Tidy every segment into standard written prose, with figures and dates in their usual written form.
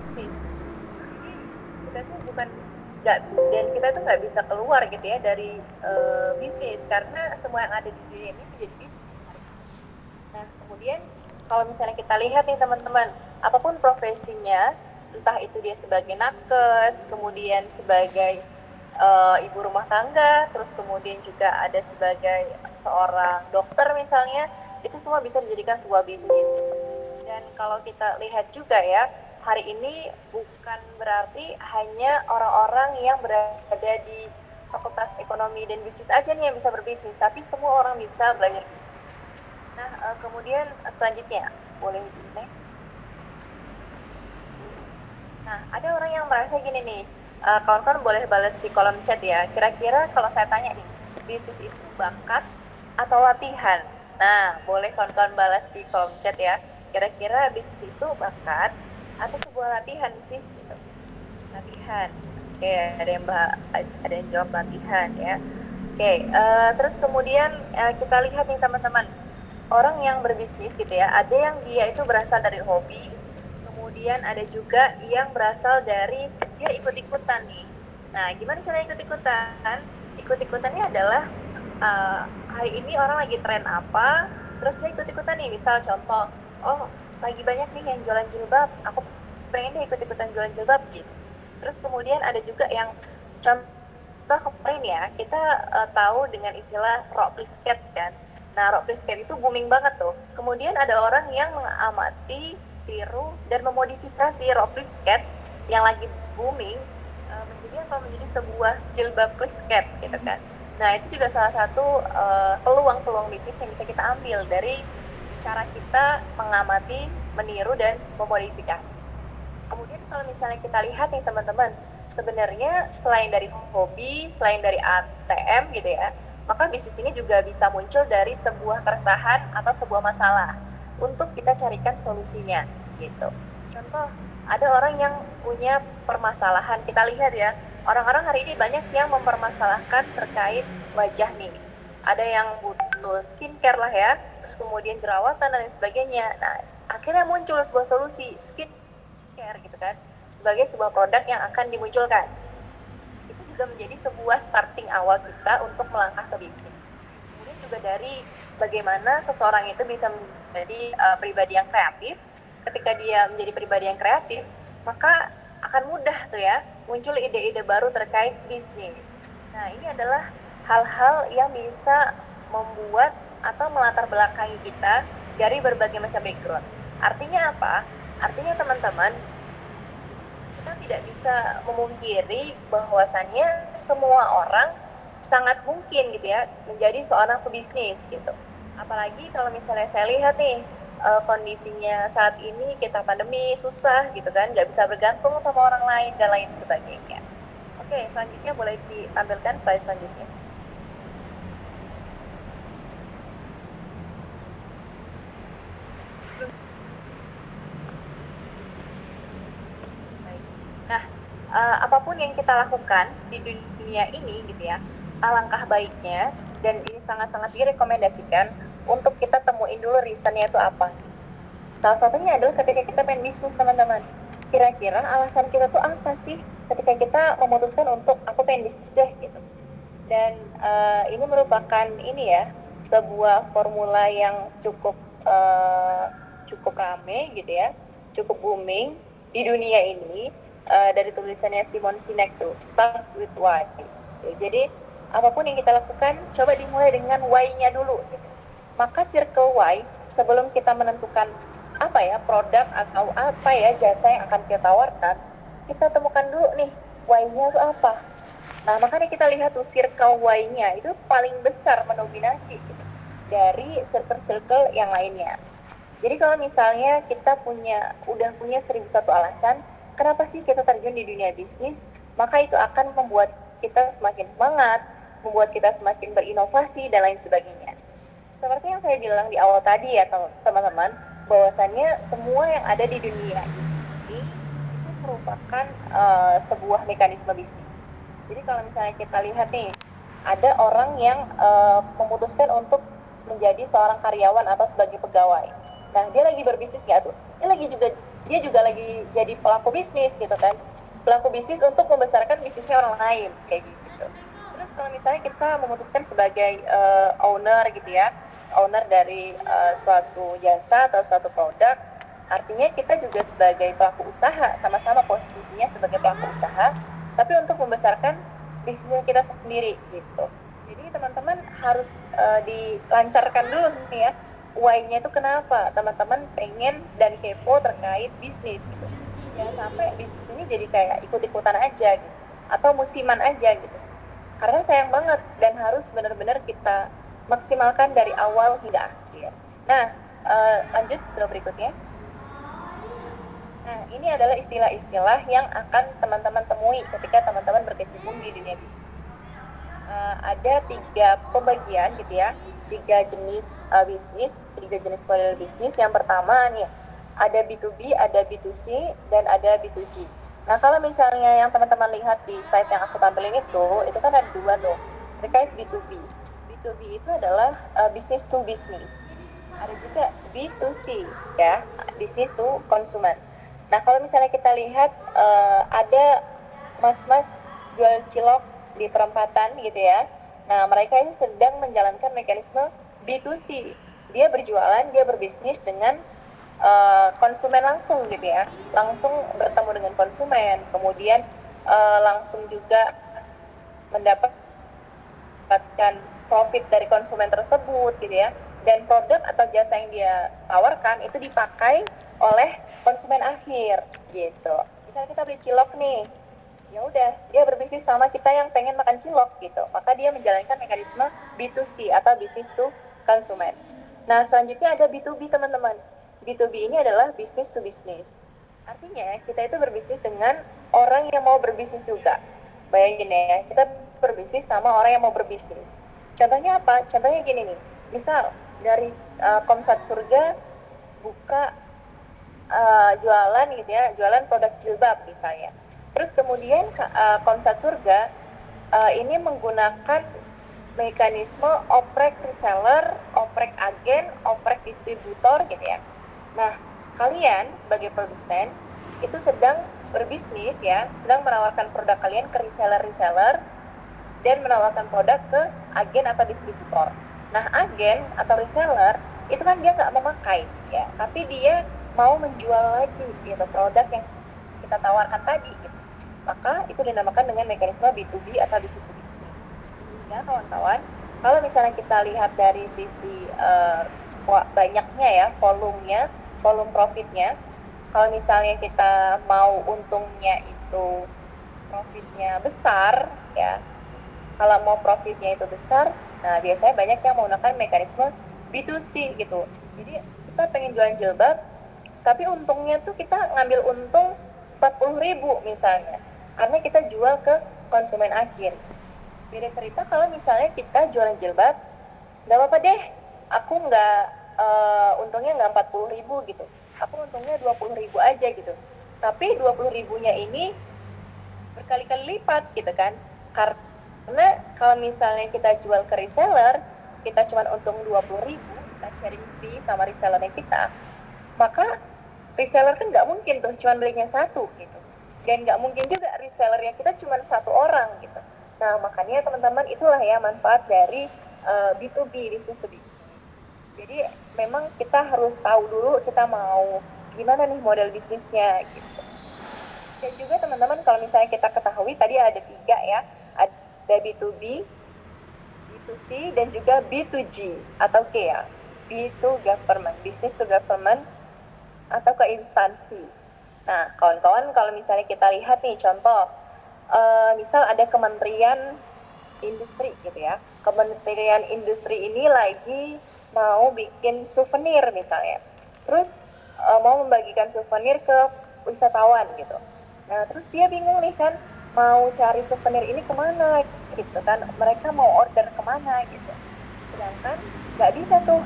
berbisnis. Jadi kita tuh bukan nggak dan kita tuh nggak bisa keluar gitu ya dari bisnis karena semua yang ada di dunia ini menjadi bisnis. Nah, kemudian kalau misalnya kita lihat nih teman-teman, apapun profesinya, entah itu dia sebagai nakes, kemudian sebagai ibu rumah tangga, terus kemudian juga ada sebagai seorang dokter misalnya, itu semua bisa dijadikan sebuah bisnis. Dan kalau kita lihat juga ya, hari ini bukan berarti hanya orang-orang yang berada di fakultas ekonomi dan bisnis aja nih yang bisa berbisnis, tapi semua orang bisa belajar bisnis. Nah, kemudian selanjutnya, boleh di next. Nah, ada orang yang merasa gini nih, kawan-kawan boleh balas di kolom chat ya. Kira-kira kalau saya tanya nih, bisnis itu bakat atau latihan? Nah, boleh kawan-kawan balas di kolom chat ya. Kira-kira bisnis itu bakat atau sebuah latihan sih? Gitu. Latihan. Oke, ada yang jawab latihan ya. Oke, terus kemudian kita lihat nih teman-teman, orang yang berbisnis gitu ya, ada yang dia itu berasal dari hobi, kemudian ada juga yang berasal dari dia ikut-ikutan nih. Nah, gimana cara ikut-ikutan? Ikut-ikutannya adalah hari ini orang lagi tren apa, terus dia ikut-ikutan nih. Misal contoh, oh lagi banyak nih yang jualan jilbab, aku pengen deh ikut-ikutan jualan jilbab gitu. Terus kemudian ada juga yang contoh kemarin ya, kita tahu dengan istilah rock skate kan. Nah, rock skate itu booming banget tuh. Kemudian ada orang yang mengamati, tiru, dan memodifikasi rock skate yang lagi booming menjadi sebuah jilbab skate gitu kan. Nah, itu juga salah satu peluang-peluang bisnis yang bisa kita ambil dari cara kita mengamati, meniru, dan memodifikasi. Kemudian kalau misalnya kita lihat nih teman-teman, sebenarnya selain dari hobi, selain dari ATM gitu ya, maka bisnis ini juga bisa muncul dari sebuah keresahan atau sebuah masalah untuk kita carikan solusinya gitu. Contoh, ada orang yang punya permasalahan, kita lihat ya, orang-orang hari ini banyak yang mempermasalahkan terkait wajah nih. Ada yang butuh skincare lah ya, terus kemudian jerawatan dan lain sebagainya. Nah, akhirnya muncul sebuah solusi skincare gitu kan, sebagai sebuah produk yang akan dimunculkan. Itu juga menjadi sebuah starting awal kita untuk melangkah ke bisnis. Kemudian juga dari bagaimana seseorang itu bisa menjadi pribadi yang kreatif. Ketika dia menjadi pribadi yang kreatif, maka akan mudah tuh ya muncul ide-ide baru terkait bisnis. Nah, ini adalah hal-hal yang bisa membuat atau melatar belakangi kita dari berbagai macam background. Artinya apa? Artinya teman-teman, kita tidak bisa memungkiri bahwasannya semua orang sangat mungkin gitu ya menjadi seorang pebisnis gitu. Apalagi kalau misalnya saya lihat nih kondisinya saat ini kita pandemi susah gitu kan, nggak bisa bergantung sama orang lain dan lain sebagainya. Oke, selanjutnya boleh ditampilkan slide selanjutnya. Nah, apapun yang kita lakukan di dunia ini gitu ya, alangkah baiknya dan ini sangat-sangat direkomendasikan untuk kita temuin dulu reasonnya itu apa. Salah satunya adalah ketika kita main bisnis teman-teman. Kira-kira alasan kita tuh apa sih ketika kita memutuskan untuk aku pengen bisnis deh gitu. Dan ini merupakan ini ya sebuah formula yang cukup rame gitu ya, cukup booming di dunia ini dari tulisannya Simon Sinek tuh, Start with Why. Jadi apapun yang kita lakukan, coba dimulai dengan why-nya dulu. Gitu. Maka circle why sebelum kita menentukan apa ya produk atau apa ya jasa yang akan kita tawarkan, kita temukan dulu nih why-nya itu apa. Nah, makanya kita lihat tuh circle Y-nya itu paling besar mendominasi gitu, dari circle-circle yang lainnya. Jadi kalau misalnya kita udah punya 1001 alasan, kenapa sih kita terjun di dunia bisnis, maka itu akan membuat kita semakin semangat, membuat kita semakin berinovasi, dan lain sebagainya. Seperti yang saya bilang di awal tadi ya teman-teman, bahwasannya semua yang ada di dunia ini itu merupakan sebuah mekanisme bisnis. Jadi kalau misalnya kita lihat nih, ada orang yang memutuskan untuk menjadi seorang karyawan atau sebagai pegawai. Nah, dia lagi berbisnis nggak tuh? Dia lagi juga dia juga lagi jadi pelaku bisnis gitu kan, pelaku bisnis untuk membesarkan bisnisnya orang lain kayak gitu. Terus kalau misalnya kita memutuskan sebagai owner gitu ya, owner dari suatu jasa atau suatu produk, artinya kita juga sebagai pelaku usaha, sama-sama posisinya sebagai pelaku usaha, tapi untuk membesarkan bisnisnya kita sendiri gitu. Jadi teman-teman harus dilancarkan dulu nih ya, why-nya itu kenapa teman-teman pengen dan kepo terkait bisnis gitu. Jangan sampai bisnis ini jadi kayak ikut-ikutan aja gitu, atau musiman aja gitu. Karena sayang banget dan harus benar-benar kita maksimalkan dari awal hingga akhir. Nah, lanjut ke berikutnya. Nah, ini adalah istilah-istilah yang akan teman-teman temui ketika teman-teman berkecimpung di dunia bisnis. Ada 3 pembagian gitu ya, 3 jenis bisnis, 3 jenis model bisnis. Yang pertama nih, ada B2B, ada B2C, dan ada B2G. Nah, kalau misalnya yang teman-teman lihat di slide yang aku tampilin itu kan ada 2 tuh, terkait B2B. B2B itu adalah business to business. Ada juga B2C ya, business to consumer. Nah, kalau misalnya kita lihat ada mas-mas jual cilok di perempatan gitu ya. Nah, mereka ini sedang menjalankan mekanisme B2C. Dia berjualan, dia berbisnis dengan konsumen langsung gitu ya. Langsung bertemu dengan konsumen, kemudian langsung juga mendapatkan profit dari konsumen tersebut gitu ya. Dan produk atau jasa yang dia tawarkan itu dipakai oleh konsumen akhir gitu. Misalnya kita beli cilok nih, ya udah dia berbisnis sama kita yang pengen makan cilok gitu, maka dia menjalankan mekanisme B2C atau business to consumer. Nah, selanjutnya ada B2B teman-teman. B2B ini adalah business to business, artinya kita itu berbisnis dengan orang yang mau berbisnis juga. Bayangin ya, kita berbisnis sama orang yang mau berbisnis. Contohnya apa? Contohnya gini nih, misal dari Komsat Surga buka jualan gitu ya, jualan produk jilbab misalnya. Terus kemudian Komsat Surga ini menggunakan mekanisme oprek reseller, oprek agen, oprek distributor gitu ya. Nah, kalian sebagai produsen itu sedang berbisnis ya, sedang menawarkan produk kalian ke reseller-reseller dan menawarkan produk ke agen atau distributor. Nah, agen atau reseller itu kan dia nggak memakai ya, tapi dia mau menjual lagi gitu produk yang kita tawarkan tadi gitu. Maka itu dinamakan dengan mekanisme B2B atau business to business. Ya kawan-kawan, kalau misalnya kita lihat dari sisi banyaknya ya, volume profitnya, kalau misalnya kita mau untungnya itu profitnya besar ya, kalau mau profitnya itu besar, nah biasanya banyak yang menggunakan mekanisme B2C gitu. Jadi kita pengen jualan jilbab, tapi untungnya tuh kita ngambil untung 40.000 misalnya, karena kita jual ke konsumen akhir. Beda cerita kalau misalnya kita jualan jilbab, nggak apa-apa deh, aku nggak untungnya nggak 40.000 gitu, aku untungnya 20.000 aja gitu. Tapi 20.000-nya ini berkali-kali lipat gitu kan, karena kalau misalnya kita jual ke reseller, kita cuma untung 20.000, kita sharing fee sama resellernya kita, maka reseller kan nggak mungkin tuh cuma belinya satu gitu, dan nggak mungkin juga resellernya kita cuma satu orang gitu. Nah, makanya teman-teman, itulah ya manfaat dari B2B, business to business. Jadi memang kita harus tahu dulu kita mau gimana nih model bisnisnya gitu. Dan juga teman-teman, kalau misalnya kita ketahui tadi ada 3 ya, ada B2B, B2C, dan juga B2G atau G ya, B to government, business to government atau ke instansi. Nah, kawan-kawan, kalau misalnya kita lihat nih contoh, misal ada Kementerian Industri gitu ya, Kementerian Industri ini lagi mau bikin souvenir misalnya, terus mau membagikan souvenir ke wisatawan gitu. Nah, terus dia bingung nih kan, mau cari souvenir ini kemana gitu kan, mereka mau order kemana gitu. Sedangkan nggak bisa tuh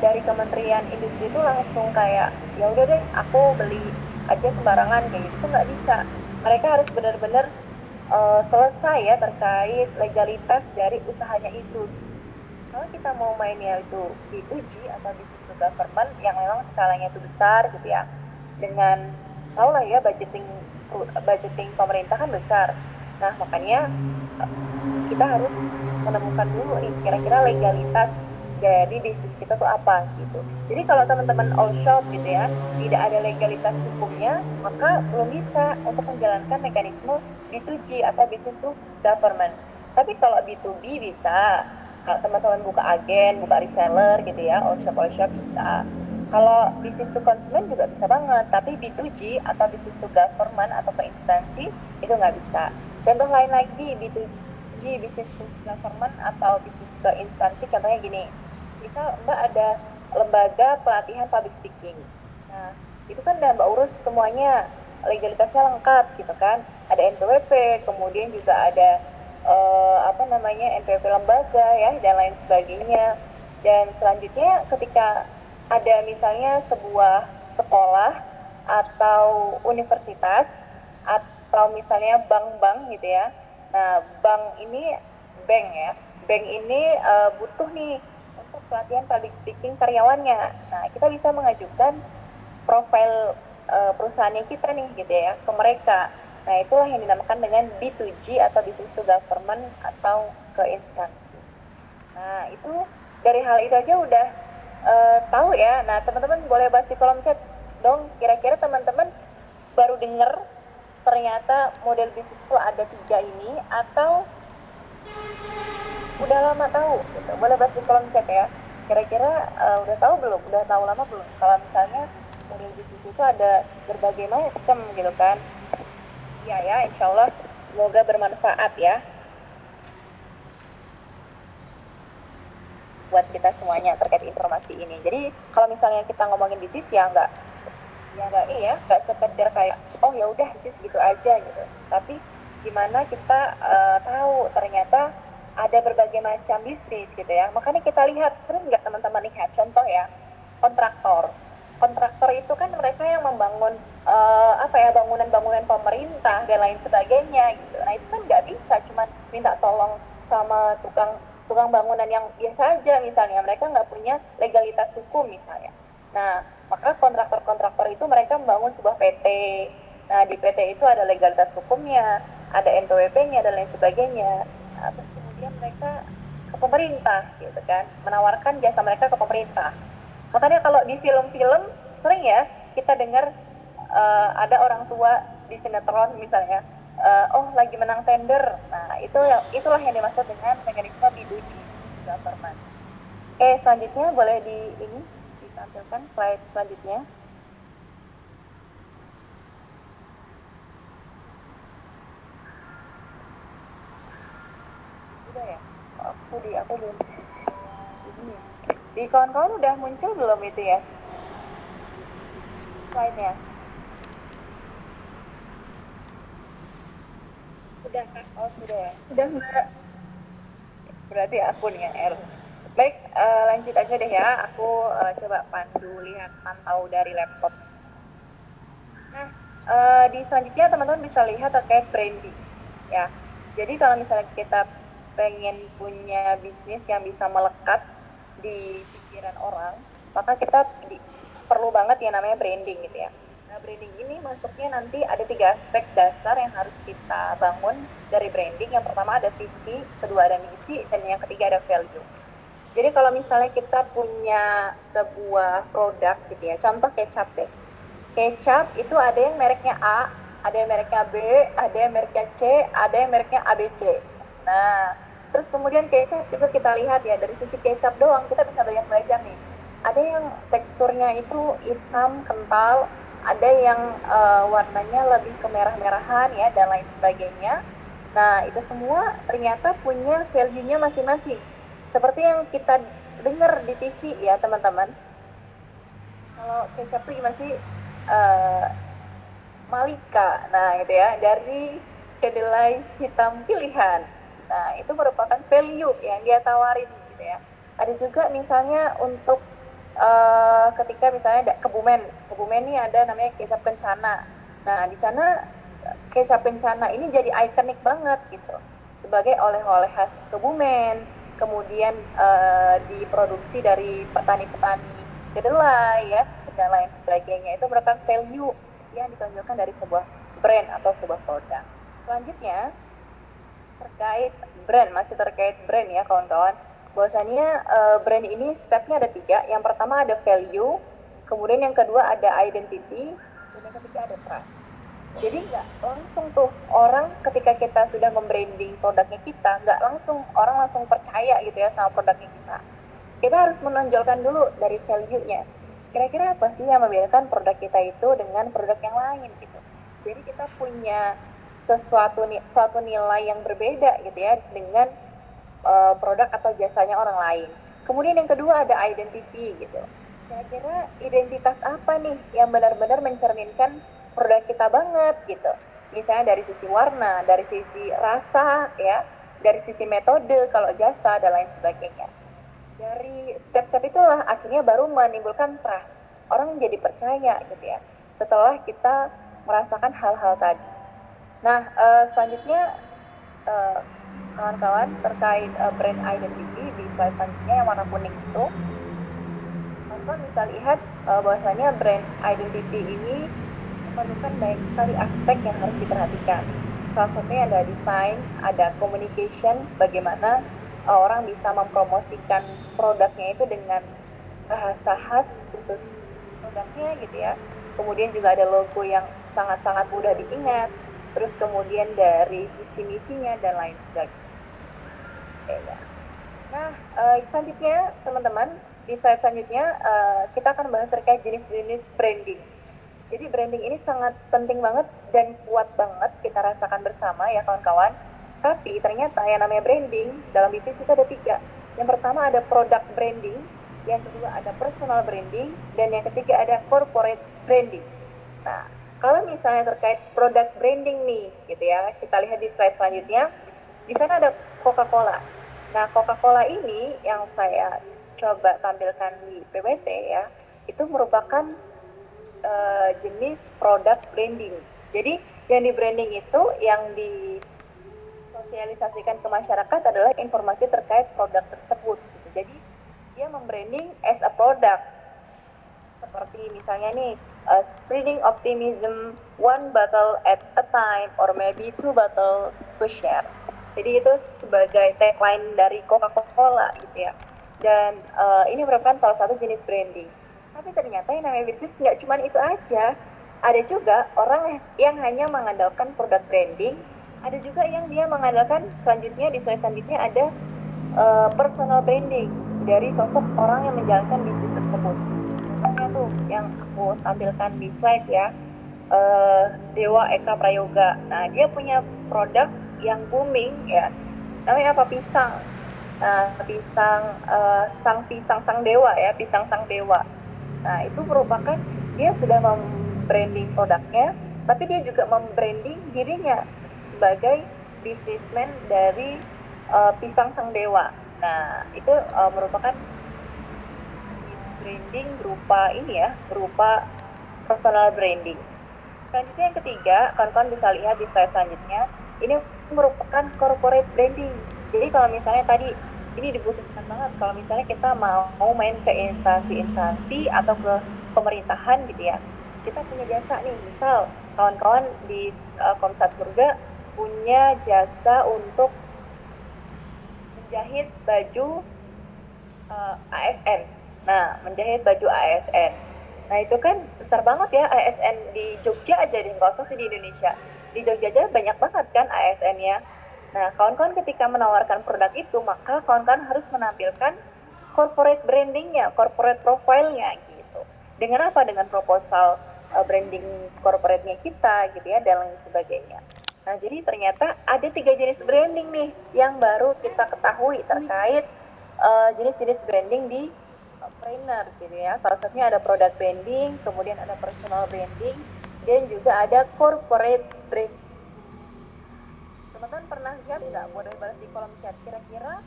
dari Kementerian Industri itu langsung kayak ya udah deh aku beli aja sembarangan kayak gitu, nggak bisa. Mereka harus benar-benar selesai ya terkait legalitas dari usahanya itu. Kalau kita mau mainnya itu B2G atau business to government yang memang skalanya itu besar gitu ya, dengan tahu lah ya budgeting budgeting pemerintah kan besar. Nah, makanya kita harus menemukan dulu nih kira-kira legalitas dari bisnis kita tuh apa gitu. Jadi kalau teman-teman all shop gitu ya, tidak ada legalitas hukumnya, maka belum bisa untuk menjalankan mekanisme B2G atau business to government. Tapi kalau B2B bisa, kalau teman-teman buka agen, buka reseller gitu ya, all shop bisa. Kalau business to consumer juga bisa banget, tapi B2G atau business to government atau ke instansi itu nggak bisa. Contoh lain lagi B2G, business to government atau bisnis ke instansi, contohnya gini, misal Mbak ada lembaga pelatihan public speaking. Nah, itu kan udah Mbak urus semuanya, legalitasnya lengkap gitu kan. Ada NPWP, kemudian juga ada NPWP lembaga ya dan lain sebagainya. Dan selanjutnya ketika ada misalnya sebuah sekolah atau universitas atau misalnya bank-bank gitu ya. Nah, bank ini butuh nih untuk pelatihan public speaking karyawannya. Nah, kita bisa mengajukan profil perusahaannya kita nih gitu ya ke mereka. Nah, itulah yang dinamakan dengan B2G atau business to government atau ke instansi. Nah, itu dari hal itu aja udah tahu ya. Nah, teman-teman boleh bahas di kolom chat dong. Kira-kira teman-teman baru dengar ternyata model bisnis itu ada 3 ini atau udah lama tahu gitu. Boleh bahas di kolom chat ya. Kira-kira udah tahu belum? Udah tahu lama belum? Kalau misalnya model bisnis itu ada berbagai macam gitu kan. Iya ya, insya Allah semoga bermanfaat ya buat kita semuanya terkait informasi ini. Jadi kalau misalnya kita ngomongin bisnis nggak sekedar kayak oh ya udah bisnis gitu aja gitu. Tapi gimana kita tahu ternyata ada berbagai macam bisnis gitu ya. Makanya kita lihat, sering nggak teman-teman lihat contoh ya, kontraktor. Kontraktor itu kan mereka yang membangun bangunan-bangunan pemerintah dan lain sebagainya gitu. Nah itu kan nggak bisa cuma minta tolong sama tukang bangunan yang biasa aja, misalnya mereka nggak punya legalitas hukum misalnya. Nah, maka kontraktor-kontraktor itu mereka membangun sebuah PT. Nah, di PT itu ada legalitas hukumnya, ada NPWP-nya dan lain sebagainya. Nah, terus kemudian mereka ke pemerintah gitu kan, menawarkan jasa mereka ke pemerintah. Makanya kalau di film-film sering ya kita dengar ada orang tua di sinetron misalnya, oh lagi menang tender. Nah, itulah yang dimaksud dengan mekanisme B2G, business to government. Oke, selanjutnya boleh ini ditampilkan slide selanjutnya. Udah ya? Aku belum. Ini. Di kawan-kawan udah muncul belum itu ya? Slide-nya. Udah kah? Oh sudah ya. Udah enggak? Berarti aku nih yang error. Baik, lanjut aja deh ya. Aku coba pantau dari laptop. Nah, di selanjutnya teman-teman bisa lihat terkait branding. Ya, jadi kalau misalnya kita pengen punya bisnis yang bisa melekat di pikiran orang, maka kita perlu banget yang namanya branding gitu ya. Nah, branding ini masuknya nanti ada 3 aspek dasar yang harus kita bangun dari branding. Yang pertama ada visi, kedua ada misi, dan yang ketiga ada value. Jadi kalau misalnya kita punya sebuah produk gitu ya, contoh kecap deh. Kecap itu ada yang mereknya A, ada yang mereknya B, ada yang mereknya C, ada yang mereknya ABC. Nah, terus kemudian kecap juga kita lihat ya, dari sisi kecap doang kita bisa banyak belajar nih. Ada yang teksturnya itu hitam, kental, ada yang warnanya lebih kemerah-merahan ya, dan lain sebagainya. Nah, itu semua ternyata punya value-nya masing-masing. Seperti yang kita dengar di TV ya, teman-teman. Kalau kecap tuh gimana sih? Uh, Malika, nah gitu ya, dari kedelai hitam pilihan. Nah, itu merupakan value yang dia tawarin gitu ya. Ada juga misalnya untuk ketika misalnya Kebumen ini ada namanya kecap kencana. Nah, di sana kecap kencana ini jadi ikonik banget gitu. Sebagai oleh-oleh khas Kebumen, kemudian diproduksi dari petani-petani kedelai ya, dan lain sebagainya. Itu merupakan value yang ditonjolkan dari sebuah brand atau sebuah produk. Selanjutnya, terkait brand, masih terkait brand ya kawan-kawan. Bahwasannya brand ini stepnya ada 3. Yang pertama ada value, kemudian yang kedua ada identity, dan yang ketiga ada trust. Jadi nggak langsung tuh orang ketika kita sudah membranding produknya kita, nggak langsung orang langsung percaya gitu ya sama produknya kita. Kita harus menonjolkan dulu dari value-nya. Kira-kira apa sih yang membedakan produk kita itu dengan produk yang lain gitu. Jadi kita punya suatu nilai yang berbeda gitu ya dengan produk atau jasanya orang lain. Kemudian yang kedua ada identity gitu. Kira-kira identitas apa nih yang benar-benar mencerminkan produk kita banget gitu. Misalnya dari sisi warna, dari sisi rasa ya, dari sisi metode kalau jasa dan lain sebagainya. Dari step-step itulah akhirnya baru menimbulkan trust. Orang jadi percaya gitu ya. Setelah kita merasakan hal-hal tadi. Nah, selanjutnya kawan-kawan terkait brand identity di slide selanjutnya yang warna kuning itu, kawan-kawan bisa lihat bahwasanya brand identity ini memerlukan banyak sekali aspek yang harus diperhatikan. Salah satunya ada desain, ada communication, bagaimana orang bisa mempromosikan produknya itu dengan bahasa khas khusus produknya gitu ya. Kemudian juga ada logo yang sangat-sangat mudah diingat, terus kemudian dari visi misinya dan lain sebagainya. Nah, selanjutnya teman-teman, di slide selanjutnya kita akan bahas terkait jenis-jenis branding. Jadi branding ini sangat penting banget dan kuat banget kita rasakan bersama ya kawan-kawan. Tapi ternyata yang namanya branding dalam bisnis itu ada 3. Yang pertama ada product branding, yang kedua ada personal branding, dan yang ketiga ada corporate branding. Nah, kalau misalnya terkait product branding nih, gitu ya, kita lihat di slide selanjutnya, di sana ada Coca-Cola. Nah, Coca-Cola ini yang saya coba tampilkan di PPT ya, itu merupakan jenis produk branding. Jadi yang di branding itu yang disosialisasikan ke masyarakat adalah informasi terkait produk tersebut. Gitu. Jadi dia membranding as a product. Seperti misalnya nih, spreading optimism one bottle at a time or maybe 2 bottles to share. Jadi itu sebagai tagline dari Coca-Cola gitu ya. Dan ini merupakan salah satu jenis branding. Tapi ternyata yang namanya bisnis nggak cuma itu aja. Ada juga orang yang hanya mengandalkan produk branding, ada juga yang dia mengandalkan selanjutnya di slide selanjutnya ada personal branding dari sosok orang yang menjalankan bisnis tersebut. Contohnya tuh yang aku tampilkan di slide ya, Dewa Eka Prayoga. Nah dia punya produk yang booming ya, namanya apa, pisang. Nah, pisang sang dewa ya, pisang sang dewa. Nah, itu merupakan dia sudah membranding produknya, tapi dia juga membranding dirinya sebagai businessman dari pisang sang dewa. Nah, itu merupakan branding berupa ini ya, berupa personal branding. Selanjutnya yang ketiga, kawan-kawan bisa lihat di slide selanjutnya, ini merupakan corporate branding. Jadi kalau misalnya tadi ini dibutuhkan banget kalau misalnya kita mau main ke instansi-instansi atau ke pemerintahan gitu ya. Kita punya jasa nih, misal kawan-kawan di Komsat Surga punya jasa untuk menjahit baju ASN. Nah, menjahit baju ASN. Nah, itu kan besar banget ya ASN di Jogja aja, di nggak usah sih di Indonesia. Di Jogja aja banyak banget kan ASN-nya. Nah, kawan-kawan ketika menawarkan produk itu, maka kawan-kawan harus menampilkan corporate branding-nya, corporate profile-nya gitu. Dengan apa? Dengan proposal branding corporate-nya kita gitu ya, dan lain sebagainya. Nah, jadi ternyata ada 3 jenis branding nih yang baru kita ketahui terkait jenis-jenis branding di trainer gitu ya. Salah satunya ada product branding, kemudian ada personal branding, dan juga ada corporate branding. Teman-teman pernah lihat nggak? Boleh balas di kolom chat. Kira-kira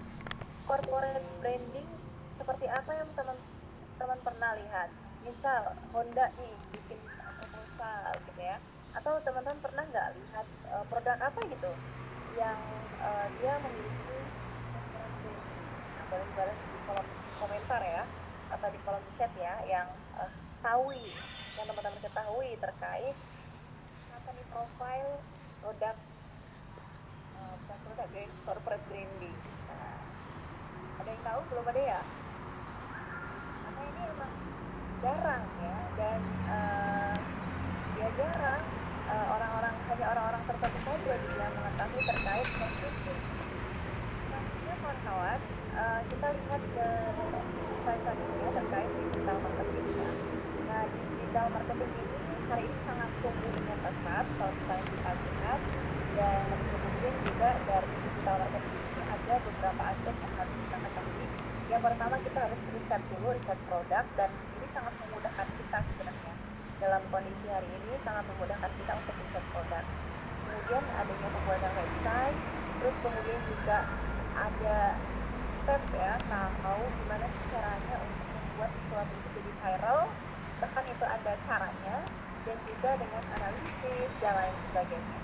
corporate branding seperti apa yang teman-teman pernah lihat? Misal Honda nih bikin proposal gitu ya. Atau teman-teman pernah nggak lihat produk apa gitu yang dia memiliki corporate branding? Nah, boleh balas di kolom komentar ya. atau di kolom chat ya yang ketahui, yang teman-teman ketahui terkait apa nih profile produk, bukan produk ya, corporate branding. Nah, ada yang tahu belum ada ya? Karena ini emang jarang ya, dan ya jarang, orang-orang, hanya orang-orang tertentu saja yang mengetahui terkait seperti itu. Selanjutnya kawan-kawan, kita lihat ke slide selanjutnya terkait digital marketing ya. Nah, digital marketing ini hari ini sangat tumbuh dengan pesat kalau misalnya kita lihat, dan kemudian juga dari digital marketing ini ada beberapa aspek yang harus kita ketahui. Yang pertama, kita harus riset dulu, riset produk, dan ini sangat memudahkan kita sebenarnya. Dalam kondisi hari ini sangat memudahkan kita untuk riset produk. Kemudian adanya pembuatan website, terus kemudian juga ada step ya, tahu gimana caranya untuk membuat sesuatu itu jadi viral, bahkan itu ada caranya, dan juga dengan analisis dan lain sebagainya.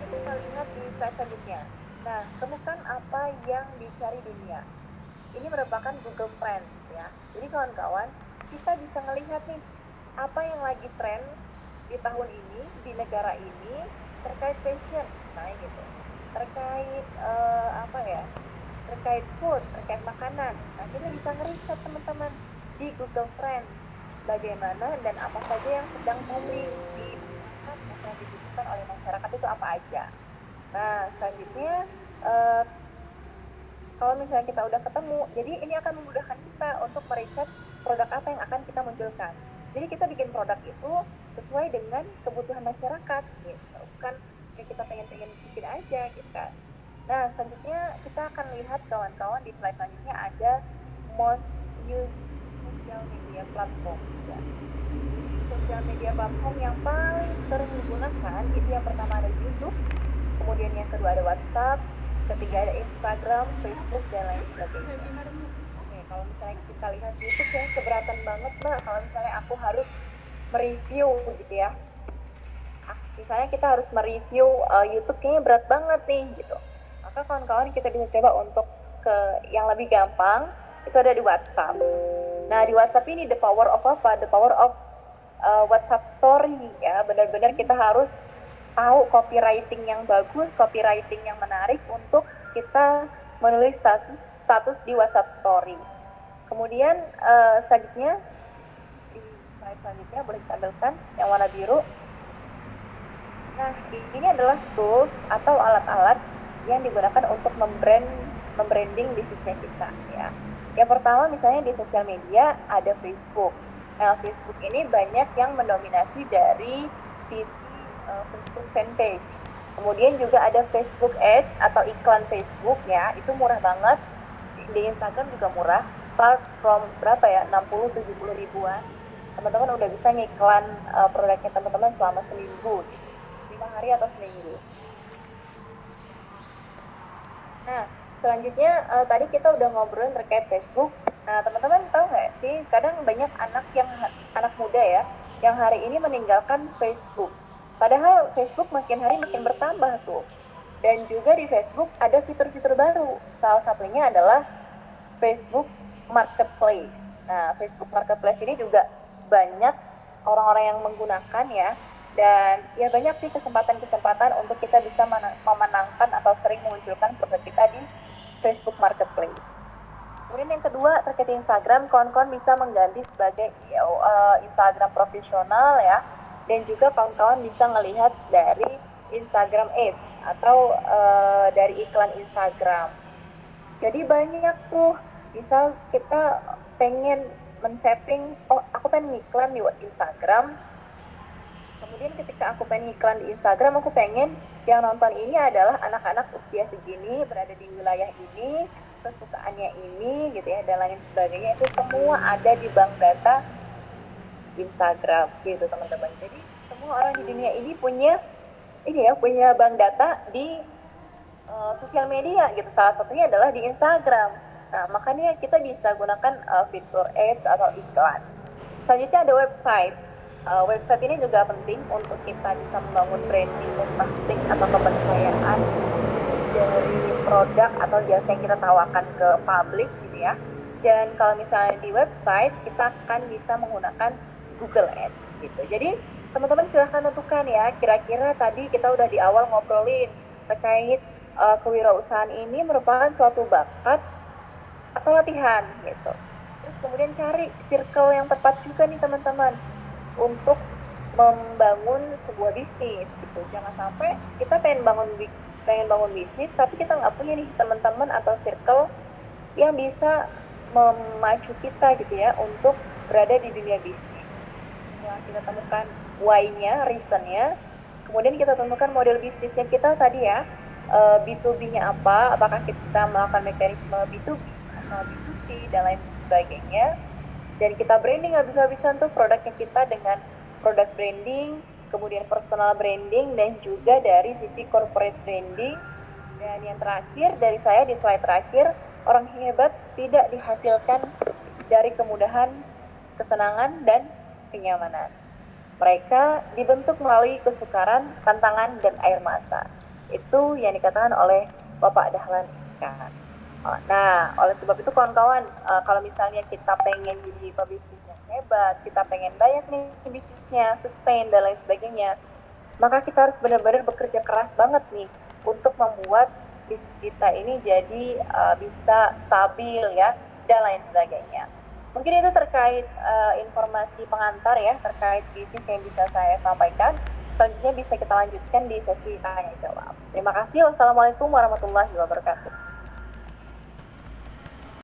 Kita lihat di slide selanjutnya. Nah, temukan apa yang dicari dunia. Ini merupakan Google Trends ya. Jadi kawan-kawan, kita bisa melihat nih apa yang lagi tren di tahun ini, di negara ini, terkait fashion misalnya gitu, terkait apa ya, terkait food, terkait makanan. Nah, kita bisa ngeriset teman-teman di Google Trends bagaimana dan apa saja yang sedang booming di masyarakat, yang sedang dibutuhkan oleh masyarakat itu apa aja. Nah, selanjutnya kalau misalnya kita udah ketemu, jadi ini akan memudahkan kita untuk meriset produk apa yang akan kita munculkan. Jadi kita bikin produk itu sesuai dengan kebutuhan masyarakat gitu, bukan kayak kita pengen bikin aja gitu kan. Nah, selanjutnya kita akan lihat kawan-kawan di slide selanjutnya ada most used social media platform ya. Social media platform yang paling sering digunakan itu yang pertama ada YouTube, kemudian yang kedua ada WhatsApp, ketiga ada Instagram, Facebook, dan lain sebagainya. Oke, kalau misalnya kita lihat YouTube ya, keberatan banget mbak kalau misalnya aku harus mereview gitu ya. Misalnya kita harus mereview YouTube, kayaknya berat banget nih gitu. Maka kawan-kawan kita bisa coba untuk ke yang lebih gampang, itu ada di WhatsApp. Nah, di WhatsApp ini the power of apa? The power of WhatsApp story ya. Benar-benar kita harus tahu copywriting yang bagus, copywriting yang menarik untuk kita menulis status di WhatsApp story. Kemudian selanjutnya di slide selanjutnya boleh ditampilkan yang warna biru. Nah, ini adalah tools atau alat-alat yang digunakan untuk membranding bisnisnya kita ya. Yang pertama misalnya di sosial media ada Facebook. Nah, Facebook ini banyak yang mendominasi dari sisi Facebook fanpage. Kemudian juga ada Facebook Ads atau iklan Facebook ya, itu murah banget. Di Instagram juga murah, start from berapa ya, 60-70 ribuan. Teman-teman udah bisa ngiklan produknya teman-teman selama seminggu, 5 hari atau seminggu. Nah, selanjutnya tadi kita udah ngobrolin terkait Facebook. Nah, teman-teman tahu nggak sih, kadang banyak anak muda ya, yang hari ini meninggalkan Facebook. Padahal Facebook makin hari makin bertambah tuh. Dan juga di Facebook ada fitur-fitur baru. Salah satunya adalah Facebook Marketplace. Nah, Facebook Marketplace ini juga banyak orang-orang yang menggunakan ya. Dan ya banyak sih kesempatan-kesempatan untuk kita bisa memenangkan atau sering memunculkan produk kita di Facebook Marketplace. Kemudian yang kedua terkait Instagram, kawan-kawan bisa mengganti sebagai Instagram profesional ya. Dan juga kawan-kawan bisa melihat dari Instagram Ads atau dari iklan Instagram. Jadi banyak tuh, misal kita pengen men-setting, oh aku pengen iklan di Instagram. Kemudian ketika aku pengen iklan di Instagram, aku pengen yang nonton ini adalah anak-anak usia segini, berada di wilayah ini, kesukaannya ini gitu ya, dan lain sebagainya. Itu semua ada di bank data Instagram gitu teman-teman. Jadi semua orang di dunia ini punya bank data di sosial media gitu. Salah satunya adalah di Instagram. Nah, makanya kita bisa gunakan fitur ads atau iklan. Selanjutnya ada website. Website ini juga penting untuk kita bisa membangun branding dan marketing atau kepercayaan dari produk atau jasa yang kita tawarkan ke publik gitu ya. Dan kalau misalnya di website, kita akan bisa menggunakan Google Ads gitu. Jadi teman-teman silahkan tentukan ya, kira-kira tadi kita udah di awal ngobrolin terkait kewirausahaan ini merupakan suatu bakat atau latihan gitu. Terus kemudian cari circle yang tepat juga nih teman-teman untuk membangun sebuah bisnis gitu. Jangan sampai kita pengen bangun bisnis tapi kita nggak punya nih teman-teman atau circle yang bisa memacu kita gitu ya untuk berada di dunia bisnis. Setelah kita temukan why-nya, reason-nya, kemudian kita temukan model bisnisnya kita tadi ya, B2B-nya apa, apakah kita melakukan mekanisme B2B atau B2C dan lain sebagainya. Dan kita branding habis-habisan tuh produknya kita dengan produk branding, kemudian personal branding, dan juga dari sisi corporate branding. Dan yang terakhir dari saya di slide terakhir, orang hebat tidak dihasilkan dari kemudahan, kesenangan, dan kenyamanan. Mereka dibentuk melalui kesukaran, tantangan, dan air mata. Itu yang dikatakan oleh Bapak Dahlan Iskan. Nah, oleh sebab itu kawan-kawan, kalau misalnya kita pengen jadi pebisnis yang hebat, kita pengen banyak nih bisnisnya, sustain, dan lain sebagainya, maka kita harus benar-benar bekerja keras banget nih untuk membuat bisnis kita ini jadi bisa stabil ya, dan lain sebagainya. Mungkin itu terkait informasi pengantar ya, terkait bisnis yang bisa saya sampaikan. Selanjutnya bisa kita lanjutkan di sesi tanya jawab. Terima kasih. Wassalamualaikum warahmatullahi wabarakatuh.